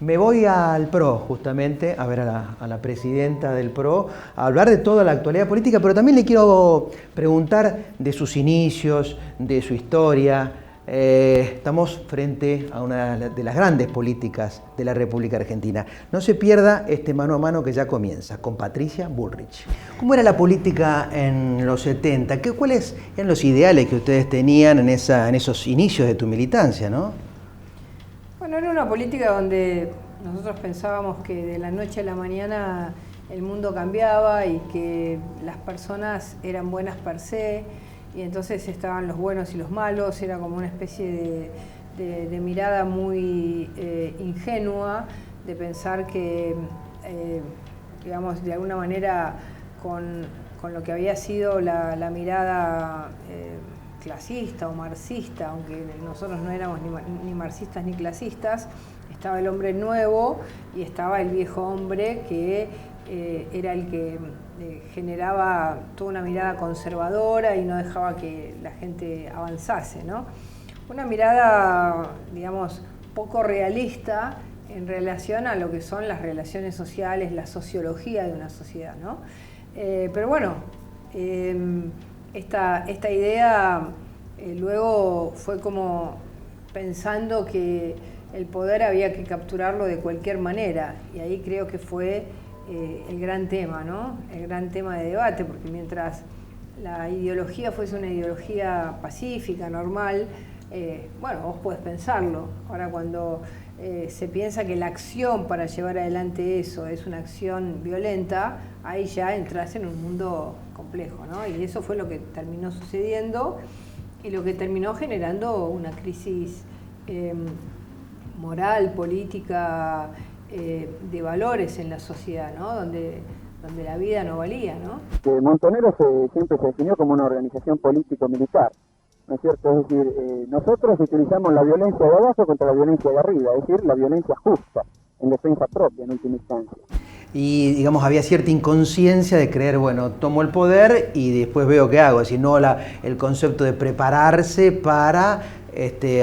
Me voy al PRO, justamente, a ver a la presidenta del PRO, a hablar de toda la actualidad política, pero también le quiero preguntar de sus inicios, de su historia. Estamos frente a una de las grandes políticas de la República Argentina. No se pierda este mano a mano que ya comienza, con Patricia Bullrich. ¿Cómo era la política en los 70? ¿Cuáles eran los ideales que ustedes tenían en esos inicios de tu militancia, no? Bueno, era una política donde nosotros pensábamos que de la noche a la mañana el mundo cambiaba y que las personas eran buenas per se, y entonces estaban los buenos y los malos. Era como una especie de mirada muy ingenua, de pensar que, digamos, de alguna manera con lo que había sido la mirada clasista o marxista, aunque nosotros no éramos ni marxistas ni clasistas, estaba el hombre nuevo y estaba el viejo hombre que era el que generaba toda una mirada conservadora y no dejaba que la gente avanzase, ¿no? Una mirada, digamos, poco realista en relación a lo que son las relaciones sociales, la sociología de una sociedad, ¿no? Pero bueno, esta idea luego fue como pensando que el poder había que capturarlo de cualquier manera, y ahí creo que fue el gran tema, ¿no? El gran tema de debate, porque mientras la ideología fuese una ideología pacífica, normal, bueno, vos podés pensarlo. Ahora, cuando se piensa que la acción para llevar adelante eso es una acción violenta, ahí ya entras en un mundo complejo, ¿no? Y eso fue lo que terminó sucediendo y lo que terminó generando una crisis moral, política, de valores en la sociedad, ¿no? Donde la vida no valía, ¿no? Montoneros siempre se definió como una organización político-militar, ¿no es cierto? Es decir, nosotros utilizamos la violencia de abajo contra la violencia de arriba, es decir, la violencia justa, en defensa propia en última instancia. Y, digamos, había cierta inconsciencia de creer, bueno, tomo el poder y después veo qué hago, es decir, no el concepto de prepararse para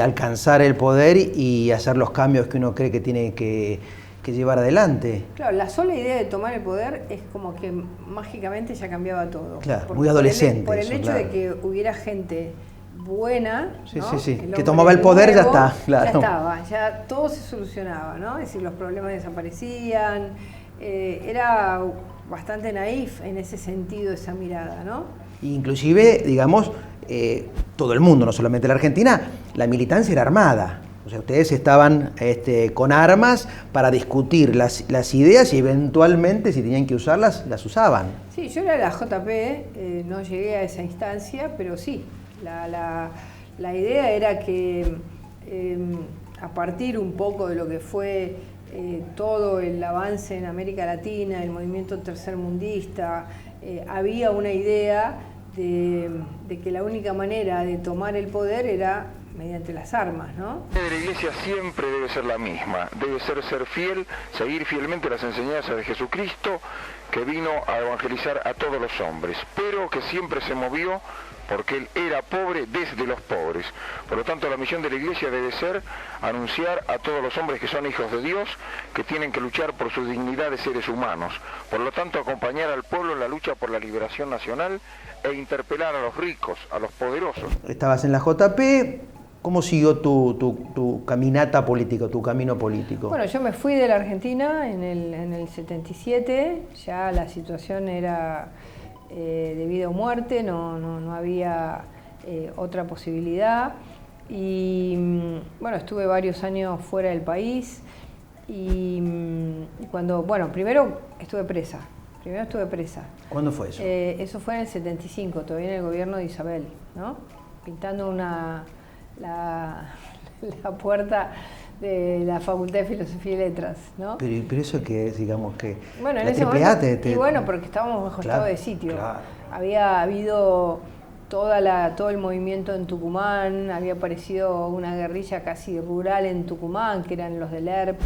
alcanzar el poder y hacer los cambios que uno cree que tiene que llevar adelante. Claro, la sola idea de tomar el poder es como que mágicamente ya cambiaba todo. Claro, muy adolescente. Por el eso, hecho claro. de que hubiera gente buena, sí, ¿no? sí, que tomaba el poder, nuevo, ya está, claro. Ya estaba, ya todo se solucionaba, ¿no? Es decir, los problemas desaparecían. Era bastante naif en ese sentido, esa mirada, ¿no? Inclusive, digamos, todo el mundo, no solamente la Argentina, la militancia era armada. O sea, ustedes estaban con armas para discutir las ideas y eventualmente, si tenían que usarlas, las usaban. Sí, yo era de la JP, no llegué a esa instancia, pero sí, la idea era que a partir un poco de lo que fue todo el avance en América Latina, el movimiento tercermundista, había una idea de que la única manera de tomar el poder era mediante las armas, ¿no? La Iglesia siempre debe ser la misma, debe ser fiel, seguir fielmente las enseñanzas de Jesucristo, que vino a evangelizar a todos los hombres, pero que siempre se movió porque Él era pobre desde los pobres. Por lo tanto, la misión de la Iglesia debe ser anunciar a todos los hombres que son hijos de Dios, que tienen que luchar por su dignidad de seres humanos. Por lo tanto, acompañar al pueblo en la lucha por la liberación nacional e interpelar a los ricos, a los poderosos. Estabas en la JP. ¿Cómo siguió tu caminata política, tu camino político? Bueno, yo me fui de la Argentina en el 77, ya la situación era de vida o muerte, no había otra posibilidad, y bueno, estuve varios años fuera del país, y cuando, bueno, primero estuve presa. ¿Cuándo fue eso? Eso fue en el 75, todavía en el gobierno de Isabel, ¿no? Pintando la puerta de la Facultad de Filosofía y Letras, ¿no? Pero eso que es, digamos, que bueno, en la ese AAA momento, y bueno, porque estábamos bajo claro, estado de sitio. Claro. Había habido todo el movimiento en Tucumán, había aparecido una guerrilla casi rural en Tucumán, que eran los del ERP.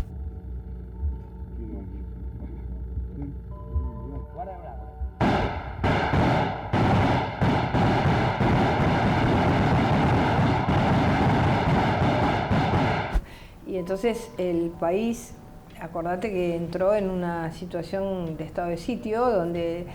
Y entonces el país acordate que entró en una situación de estado de sitio donde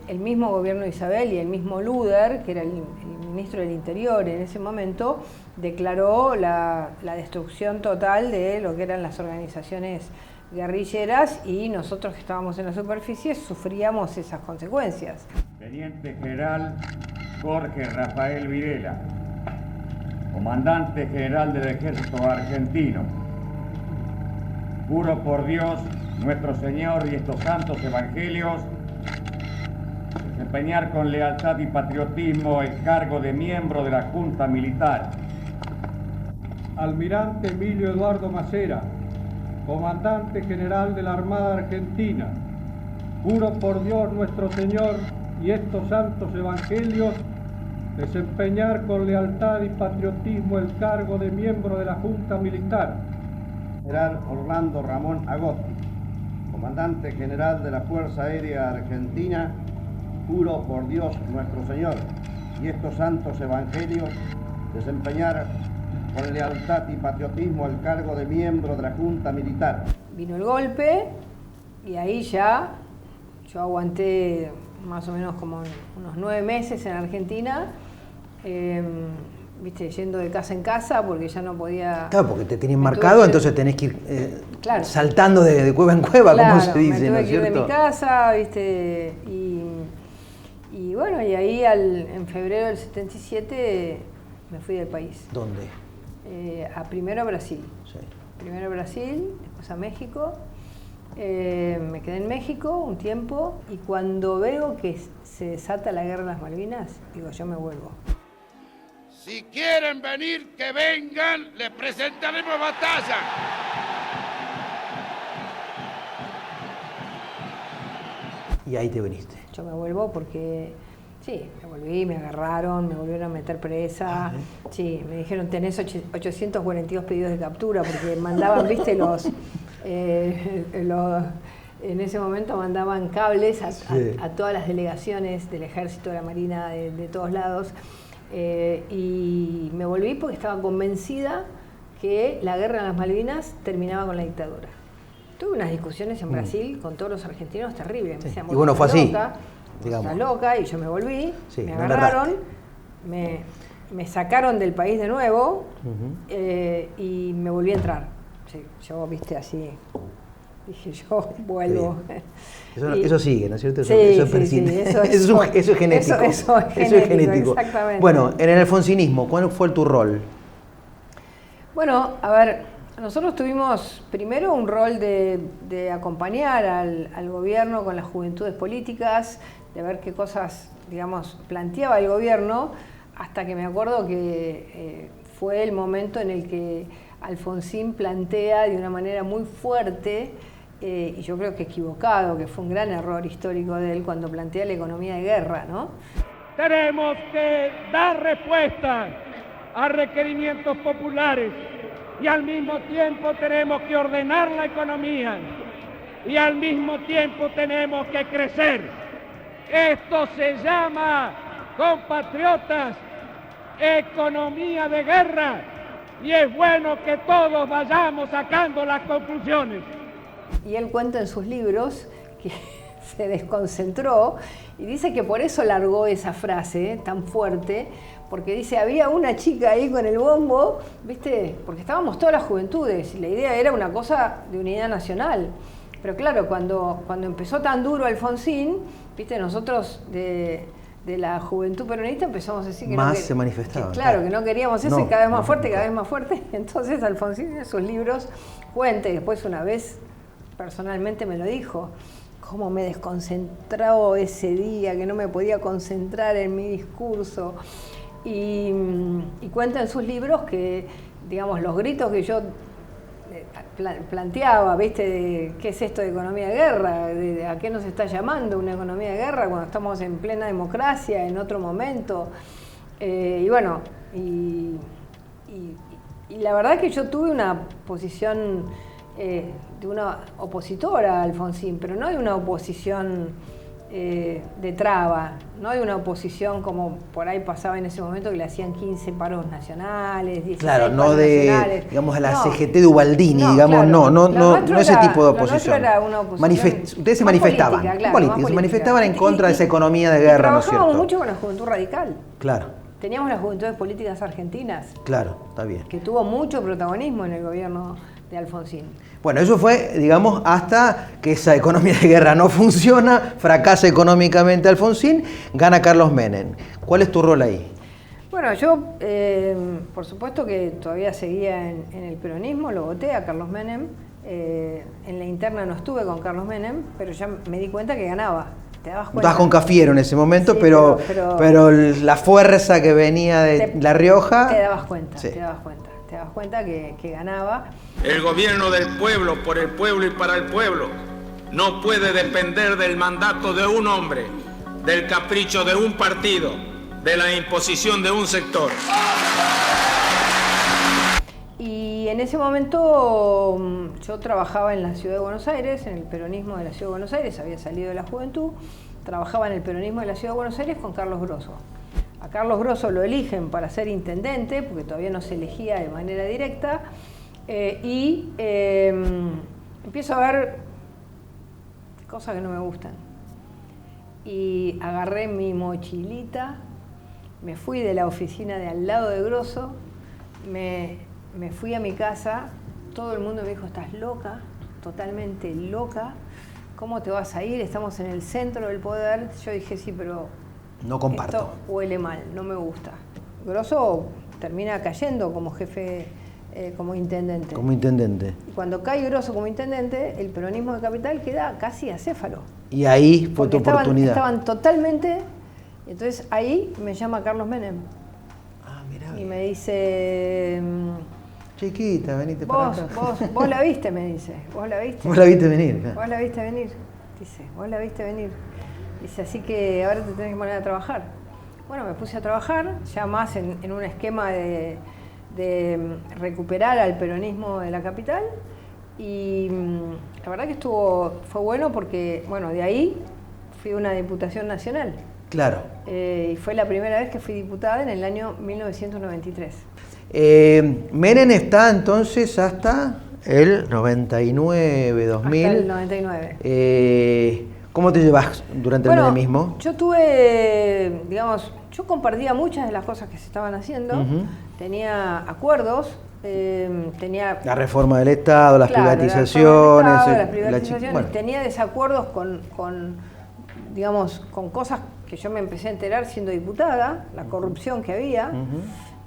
el mismo gobierno de Isabel y el mismo Luder, que era el ministro del Interior en ese momento, declaró la destrucción total de lo que eran las organizaciones guerrilleras, y nosotros que estábamos en la superficie sufríamos esas consecuencias. Teniente General Jorge Rafael Videla, Comandante General del Ejército Argentino, juro por Dios, nuestro Señor y estos santos evangelios, desempeñar con lealtad y patriotismo el cargo de miembro de la Junta Militar. Almirante Emilio Eduardo Macera, Comandante General de la Armada Argentina, juro por Dios nuestro Señor y estos santos evangelios, desempeñar con lealtad y patriotismo el cargo de miembro de la Junta Militar. General Orlando Ramón Agosti, Comandante General de la Fuerza Aérea Argentina, juro por Dios nuestro Señor y estos santos evangelios, desempeñar con lealtad y patriotismo el cargo de miembro de la Junta Militar. Vino el golpe y ahí ya yo aguanté más o menos como unos 9 meses en Argentina, viste, yendo de casa en casa porque ya no podía... Claro, porque te tienen marcado, entonces tenés que ir claro, saltando de cueva en cueva, claro, como se dice, ¿no es cierto? Me tuve que ir de cierto? mi casa, viste, y bueno, y ahí en febrero del 77 me fui del país. ¿Dónde? Primero a Brasil. Sí. Primero a Brasil, después a México. Me quedé en México un tiempo y cuando veo que se desata la guerra de las Malvinas, digo, yo me vuelvo. Si quieren venir, que vengan, les presentaremos batalla. Y ahí te viniste. Yo me vuelvo porque, sí, me volví, me agarraron, me volvieron a meter presa. Sí, me dijeron, tenés 842 pedidos de captura, porque mandaban, viste, en ese momento mandaban cables a todas las delegaciones del Ejército, de la Marina, de todos lados. Y me volví porque estaba convencida que la guerra de las Malvinas terminaba con la dictadura. Tuve unas discusiones en Brasil con todos los argentinos terribles. Sí. Me decían, Y bueno, fue así, loca, digamos. estás loca, y yo me volví, Sí, me no agarraron, me sacaron del país de nuevo, y me volví a entrar. Sí, yo, viste, así, dije, yo vuelvo. Sí. Eso sigue, ¿no es cierto? Sí, eso es sí, persistente. sí, Eso es genético. Eso es genético, exactamente. Bueno, en el alfonsinismo, ¿cuál fue tu rol? Bueno, a ver, nosotros tuvimos primero un rol de acompañar al gobierno con las juventudes políticas, de ver qué cosas, digamos, planteaba el gobierno, hasta que me acuerdo que fue el momento en el que Alfonsín plantea de una manera muy fuerte, y yo creo que equivocado, que fue un gran error histórico de él cuando plantea la economía de guerra, ¿no? Tenemos que dar respuesta a requerimientos populares y al mismo tiempo tenemos que ordenar la economía y al mismo tiempo tenemos que crecer. Esto se llama, compatriotas, economía de guerra, y es bueno que todos vayamos sacando las conclusiones. Y él cuenta en sus libros que se desconcentró y dice que por eso largó esa frase tan fuerte, porque dice, había una chica ahí con el bombo, ¿viste? Porque estábamos todas las juventudes y la idea era una cosa de unidad nacional. Pero claro, cuando empezó tan duro Alfonsín, ¿viste? Nosotros de la juventud peronista empezamos a decir que más no se manifestaban. Claro, que no queríamos eso, No, y cada vez más no, fuerte, no. cada vez más fuerte. Entonces Alfonsín en sus libros cuenta, y después una vez personalmente me lo dijo, cómo me desconcentró ese día, que no me podía concentrar en mi discurso. Y cuenta en sus libros que, digamos, los gritos que yo planteaba, ¿viste? De, ¿qué es esto de economía de guerra? ¿A qué nos está llamando una economía de guerra cuando estamos en plena democracia, en otro momento? Y bueno, y la verdad que yo tuve una posición de una opositora a Alfonsín, pero no de una oposición de traba, no de una oposición como por ahí pasaba en ese momento, que le hacían 15 paros nacionales, 16 claro, no paros de, nacionales. digamos, a la No. CGT de Ubaldini, No, digamos, claro. no ese tipo de oposición. Era una oposición Ustedes se más manifestaban, política, claro, políticos, más se manifestaban en política. contra de esa economía de guerra, ¿no es cierto? Trabajábamos mucho con la Juventud Radical. Claro, Teníamos las Juventudes Políticas Argentinas, claro, está bien. que tuvo mucho protagonismo en el gobierno de Alfonsín. Bueno, eso fue, digamos, hasta que esa economía de guerra no funciona, fracasa económicamente Alfonsín, gana Carlos Menem. ¿Cuál es tu rol ahí? Bueno, yo, por supuesto que todavía seguía en el peronismo, lo voté a Carlos Menem. En la interna no estuve con Carlos Menem, pero ya me di cuenta que ganaba. ¿Te dabas cuenta? Estabas con Cafiero en ese momento, Sí, pero pero la fuerza que venía de La Rioja... Te dabas cuenta, sí. te dabas cuenta que ganaba. El gobierno del pueblo, por el pueblo y para el pueblo, no puede depender del mandato de un hombre, del capricho de un partido, de la imposición de un sector. Y en ese momento yo trabajaba en la Ciudad de Buenos Aires, en el peronismo de la Ciudad de Buenos Aires, había salido de la juventud, trabajaba en el peronismo de la Ciudad de Buenos Aires con Carlos Grosso. A Carlos Grosso lo eligen para ser intendente, porque todavía no se elegía de manera directa, y empiezo a ver cosas que no me gustan. Y agarré mi mochilita, me fui de la oficina de al lado de Grosso, me fui a mi casa, todo el mundo me dijo, estás loca, totalmente loca, ¿cómo te vas a ir? Estamos en el centro del poder. Yo dije, sí, pero No comparto. esto huele mal, no me gusta. Grosso termina cayendo como jefe, como intendente. Como intendente. Y cuando cae Grosso como intendente, el peronismo de Capital queda casi acéfalo. Y ahí fue Porque tu oportunidad. Estaban totalmente... Entonces ahí me llama Carlos Menem. Ah, mirá. Y me dice... Chiquita, venite para Vos, acá. vos la viste, me dice. Vos la viste. Vos la viste venir. Claro. Vos la viste venir. Dice, vos la viste venir. Dice, así que ahora te tenés que poner a trabajar. Bueno, me puse a trabajar, ya más en un esquema de recuperar al peronismo de la capital. Y la verdad que fue bueno porque, bueno, de ahí fui a una diputación nacional. Claro. Y fue la primera vez que fui diputada en el año 1993. Menem está entonces hasta el 99, 2000. Hasta el 99. ¿Cómo te llevas durante el menemismo? Yo tuve, digamos, yo compartía muchas de las cosas que se estaban haciendo, tenía acuerdos, tenía... La reforma del Estado, las privatizaciones. Tenía desacuerdos con, digamos, con cosas que yo me empecé a enterar siendo diputada, la corrupción que había.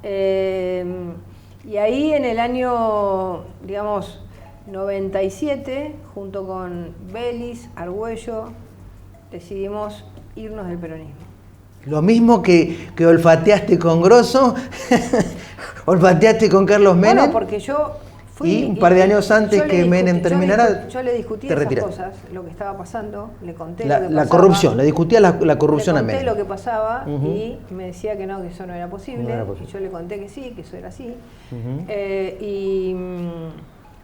Y ahí en el año, digamos, 97, junto con Vélez, Argüello, decidimos irnos del peronismo. Lo mismo que olfateaste con Grosso, olfateaste con Carlos Menem. Bueno, porque yo fui... Y un par de años antes que Menem terminara, yo le discutí te esas retiraste. cosas, lo que estaba pasando, le conté lo que pasaba. La corrupción, le discutía la corrupción a Le Menem. conté lo que pasaba y me decía que no, que eso no era posible. No era posible. Y yo le conté que sí, que eso era así.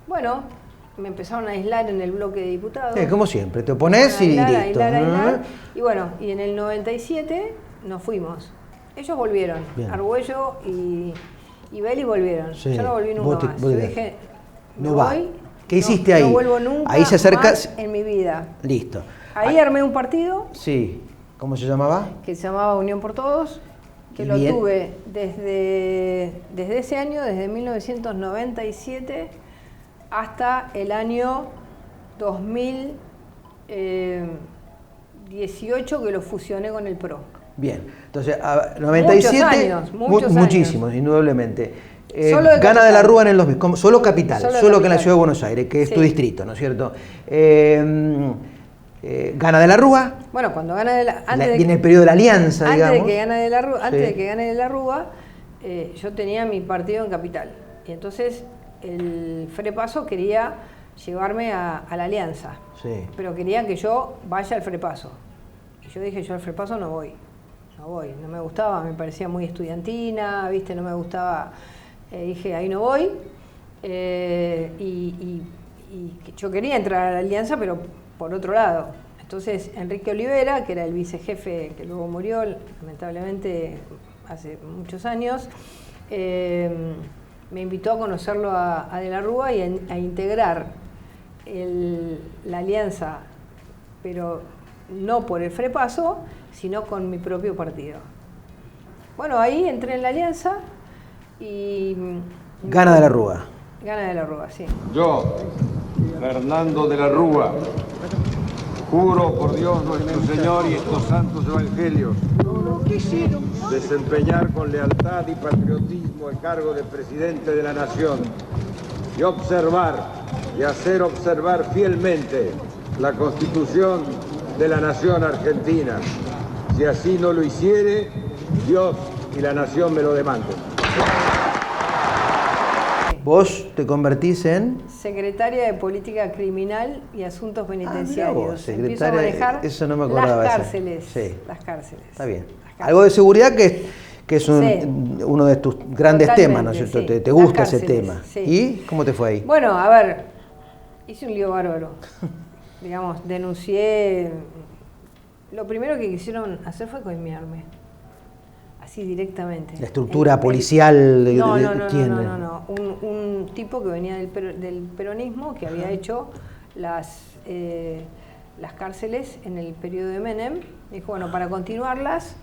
Bueno, me empezaron a aislar en el bloque de diputados. Como siempre, te opones y listo. Aislar. Y bueno, y en el 97 nos fuimos. Ellos volvieron, Bien. Argüello y Vélez volvieron. Sí. Yo no volví nunca más. Yo dije, no me va. voy, ¿Qué hiciste ahí? No vuelvo nunca Ahí se acerca... más en mi vida. Listo. Ahí armé un partido. Sí. ¿Cómo se llamaba? Que se llamaba Unión por Todos, que Bien. lo tuve desde ese año, desde 1997 hasta el año 2018 que lo fusioné con el PRO. Bien, entonces, 97, muchos años. Muchísimos, indudablemente. Solo de Gana Capital. de la Rúa en el 2000, solo capital, Solo de solo que en la Capital. Ciudad de Buenos Aires, que es Sí. tu distrito, ¿no es cierto? Gana de la Rúa, Bueno, cuando gana de la... viene el periodo de la alianza, Antes digamos. de que gane de la Rúa, Sí. yo tenía mi partido en Capital. Y entonces el Frepaso quería llevarme a la alianza. Sí. Pero querían que yo vaya al Frepaso. Y yo dije, yo al Frepaso no voy. No me gustaba, me parecía muy estudiantina, ¿viste? No me gustaba. Dije, ahí no voy. Y yo quería entrar a la alianza, pero por otro lado. Entonces Enrique Olivera, que era el vicejefe que luego murió, lamentablemente hace muchos años, me invitó a conocerlo a De la Rúa y a integrar la alianza, pero no por el FREPASO, sino con mi propio partido. Bueno, ahí entré en la alianza y... Gana De la Rúa. Gana De la Rúa, sí. Yo, Fernando De la Rúa, juro por Dios nuestro Señor y estos santos evangelios, desempeñar con lealtad y patriotismo el cargo de presidente de la nación y observar y hacer observar fielmente la Constitución de la nación argentina. Si así no lo hiciere, Dios y la nación me lo demanden. Vos te convertís en... Secretaria de Política Criminal y Asuntos Penitenciarios. Empiezo a manejar eso no me acordaba. las cárceles. Sí. Las cárceles. Está bien. Algo de seguridad que es uno de tus grandes temas, ¿no es cierto? Sí. Te gusta Las ese cárceles, tema. sí. ¿Y cómo te fue ahí? Bueno, a ver, hice un lío bárbaro. Digamos, denuncié. Lo primero que quisieron hacer fue coimearme. Así directamente. ¿La estructura policial de quién? No. Un tipo que venía del peronismo, que había hecho las cárceles en el periodo de Menem. Dijo, bueno, para continuarlas...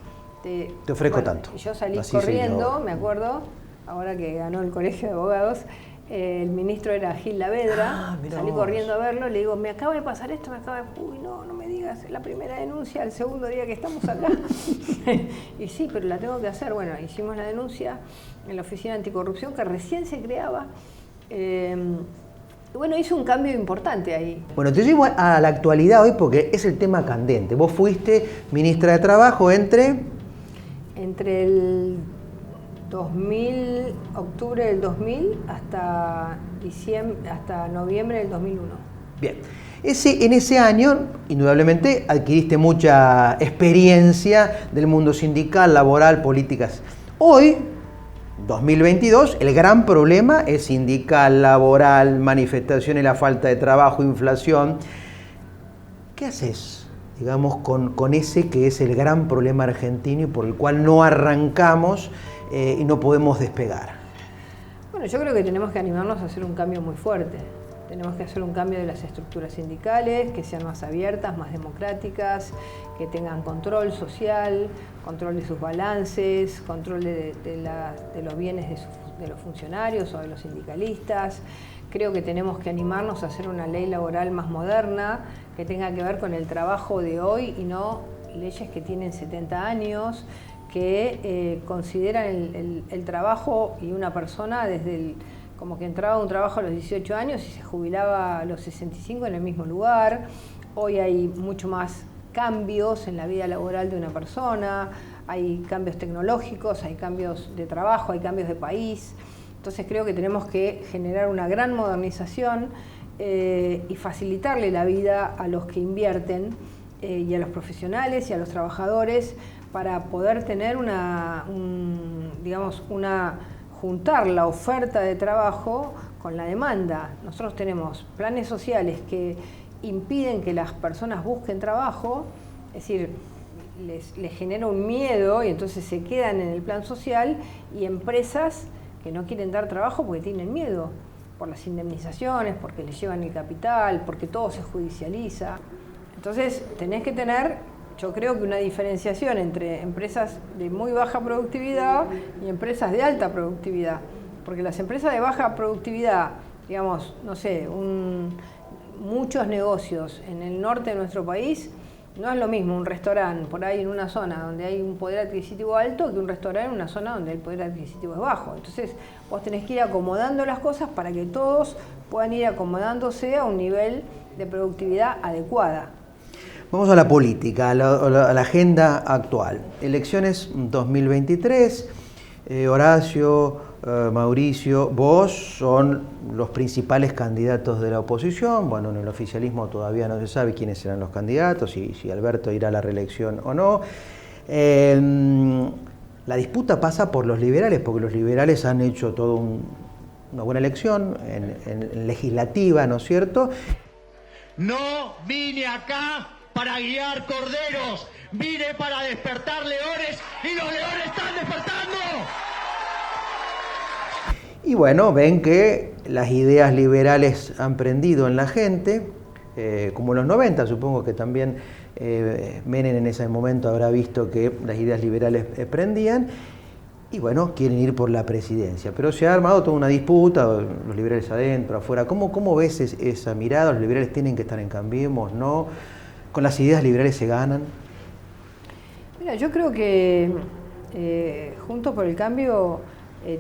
Te ofrezco tanto. Y yo salí corriendo, me acuerdo, ahora que ganó el Colegio de Abogados, el ministro era Gil Lavedra, salí corriendo a verlo, le digo, me acaba de pasar esto, uy, no me digas, la primera denuncia, el segundo día que estamos acá. Y sí, pero la tengo que hacer. Bueno, hicimos la denuncia en la Oficina Anticorrupción, que recién se creaba. Bueno, hizo un cambio importante ahí. Bueno, te llevo a la actualidad hoy porque es el tema candente. Vos fuiste ministra de Trabajo entre el 2000, octubre del 2000 hasta noviembre del 2001. Bien. En ese año, indudablemente, adquiriste mucha experiencia del mundo sindical, laboral, políticas. Hoy, 2022, el gran problema es sindical, laboral, manifestaciones, la falta de trabajo, inflación. ¿Qué haces, digamos, con ese que es el gran problema argentino y por el cual no arrancamos y no podemos despegar? Bueno, yo creo que tenemos que animarnos a hacer un cambio muy fuerte. Tenemos que hacer un cambio de las estructuras sindicales, que sean más abiertas, más democráticas, que tengan control social, control de sus balances, control de los bienes de los funcionarios o de los sindicalistas. Creo que tenemos que animarnos a hacer una ley laboral más moderna, que tenga que ver con el trabajo de hoy y no leyes que tienen 70 años, que consideran el trabajo y una persona desde como que entraba a un trabajo a los 18 años y se jubilaba a los 65 en el mismo lugar. Hoy hay mucho más cambios en la vida laboral de una persona, hay cambios tecnológicos, hay cambios de trabajo, hay cambios de país. Entonces creo que tenemos que generar una gran modernización y facilitarle la vida a los que invierten y a los profesionales y a los trabajadores para poder tener juntar la oferta de trabajo con la demanda. Nosotros tenemos planes sociales que impiden que las personas busquen trabajo, es decir, les genera un miedo y entonces se quedan en el plan social, y empresas que no quieren dar trabajo porque tienen miedo, por las indemnizaciones, porque les llevan el capital, porque todo se judicializa. Entonces tenés que tener, yo creo que una diferenciación entre empresas de muy baja productividad y empresas de alta productividad. Porque las empresas de baja productividad, digamos, no sé, muchos negocios en el norte de nuestro país, no es lo mismo un restaurante por ahí en una zona donde hay un poder adquisitivo alto que un restaurante en una zona donde el poder adquisitivo es bajo. Entonces vos tenés que ir acomodando las cosas para que todos puedan ir acomodándose a un nivel de productividad adecuada. Vamos a la política, a la agenda actual. Elecciones 2023, Horacio, Mauricio, vos son los principales candidatos de la oposición. Bueno, en el oficialismo todavía no se sabe quiénes serán los candidatos, si Alberto irá a la reelección o no. La disputa pasa por los liberales, porque los liberales han hecho toda una buena elección en legislativa, ¿no es cierto? No vine acá para guiar corderos, vine para despertar leones y los leones están despertando. Y bueno, ven que las ideas liberales han prendido en la gente, como en los 90, supongo que también Menem en ese momento habrá visto que las ideas liberales prendían, y bueno, quieren ir por la presidencia. Pero se ha armado toda una disputa, los liberales adentro, afuera. ¿Cómo ves esa mirada? ¿Los liberales tienen que estar en Cambiemos? ¿No? ¿Con las ideas liberales se ganan? Mira, yo creo que Juntos por el Cambio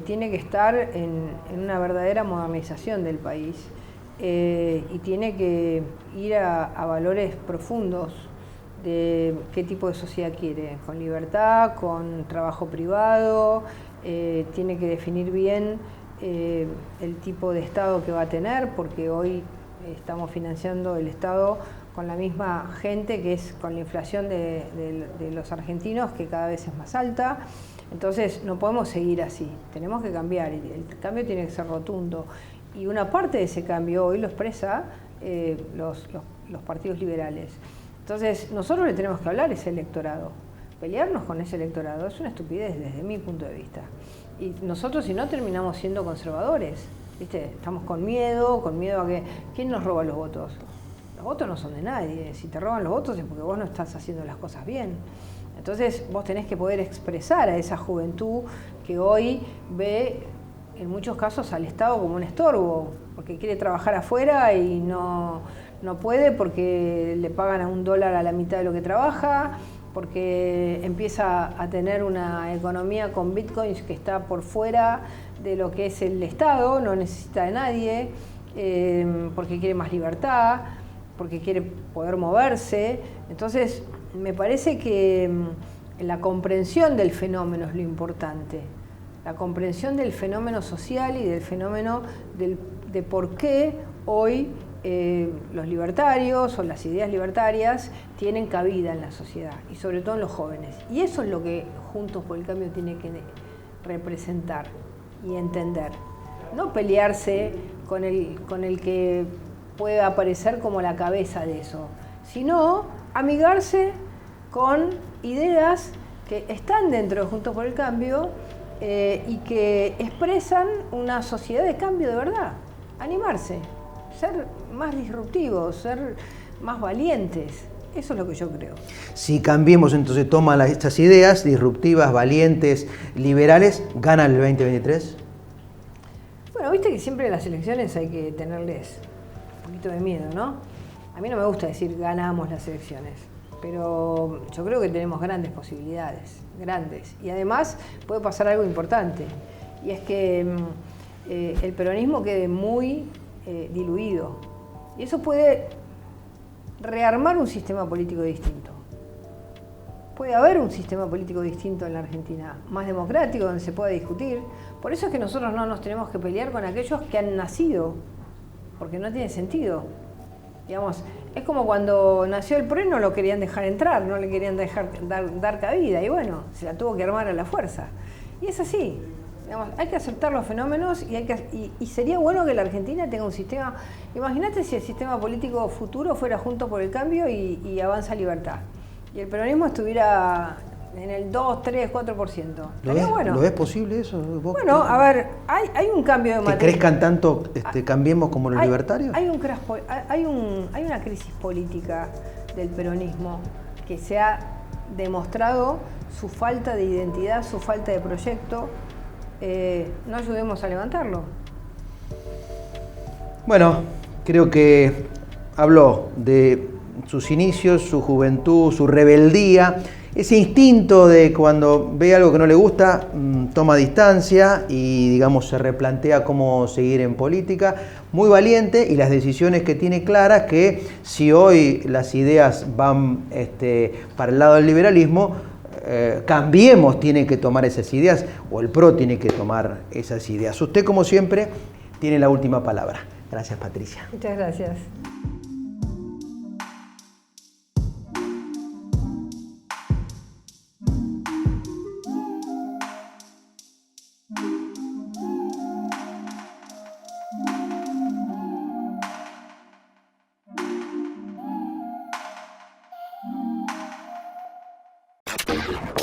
tiene que estar en una verdadera modernización del país y tiene que ir a valores profundos de qué tipo de sociedad quiere, con libertad, con trabajo privado, tiene que definir bien el tipo de Estado que va a tener, porque hoy estamos financiando el Estado con la misma gente, que es con la inflación de los argentinos, que cada vez es más alta. Entonces no podemos seguir así, tenemos que cambiar, el cambio tiene que ser rotundo. Y una parte de ese cambio hoy lo expresa los partidos liberales. Entonces nosotros le tenemos que hablar a ese electorado. Pelearnos con ese electorado es una estupidez desde mi punto de vista. Y nosotros, si no, terminamos siendo conservadores, ¿viste? Estamos con miedo a que... ¿Quién nos roba los votos? Los votos no son de nadie. Si te roban los votos es porque vos no estás haciendo las cosas bien. Entonces vos tenés que poder expresar a esa juventud que hoy ve en muchos casos al Estado como un estorbo, porque quiere trabajar afuera y no puede porque le pagan a $1 a la mitad de lo que trabaja, porque empieza a tener una economía con bitcoins que está por fuera de lo que es el Estado, no necesita de nadie, porque quiere más libertad, porque quiere poder moverse. Entonces me parece que la comprensión del fenómeno es lo importante, la comprensión del fenómeno social y del fenómeno de por qué hoy los libertarios o las ideas libertarias tienen cabida en la sociedad y sobre todo en los jóvenes. Y eso es lo que Juntos por el Cambio tiene que representar y entender. No pelearse con el que pueda aparecer como la cabeza de eso, sino amigarse con ideas que están dentro de Juntos por el Cambio y que expresan una sociedad de cambio de verdad. Animarse, ser más disruptivos, ser más valientes. Eso es lo que yo creo. Si Cambiemos, entonces toma estas ideas disruptivas, valientes, liberales, ¿gana el 2023? Bueno, viste que siempre en las elecciones hay que tenerles un poquito de miedo, ¿no? A mí no me gusta decir ganamos las elecciones, pero yo creo que tenemos grandes posibilidades, grandes. Y además puede pasar algo importante, y es que el peronismo quede muy diluido. Y eso puede rearmar un sistema político distinto. Puede haber un sistema político distinto en la Argentina, más democrático, donde se pueda discutir. Por eso es que nosotros no nos tenemos que pelear con aquellos que han nacido, porque no tiene sentido. Digamos, es como cuando nació el PRO no lo querían dejar entrar, no le querían dejar dar cabida, y bueno, se la tuvo que armar a la fuerza. Y es así. Digamos, hay que aceptar los fenómenos y sería bueno que la Argentina tenga un sistema. Imagínate si el sistema político futuro fuera Juntos por el Cambio y Avanza Libertad. Y el peronismo estuviera en el 2, 3, 4%. ¿Lo ves posible eso? ¿Vos? Bueno, a ver, hay un cambio de ¿Que materia. crezcan tanto, Cambiemos como los libertarios? Hay una crisis política del peronismo que se ha demostrado su falta de identidad, su falta de proyecto. No ayudemos a levantarlo. Bueno, creo que habló de sus inicios, su juventud, su rebeldía, ese instinto de cuando ve algo que no le gusta, toma distancia y, digamos, se replantea cómo seguir en política. Muy valiente, y las decisiones que tiene claras, que si hoy las ideas van para el lado del liberalismo, Cambiemos tiene que tomar esas ideas, o el PRO tiene que tomar esas ideas. Usted, como siempre, tiene la última palabra. Gracias, Patricia. Muchas gracias. Argentina.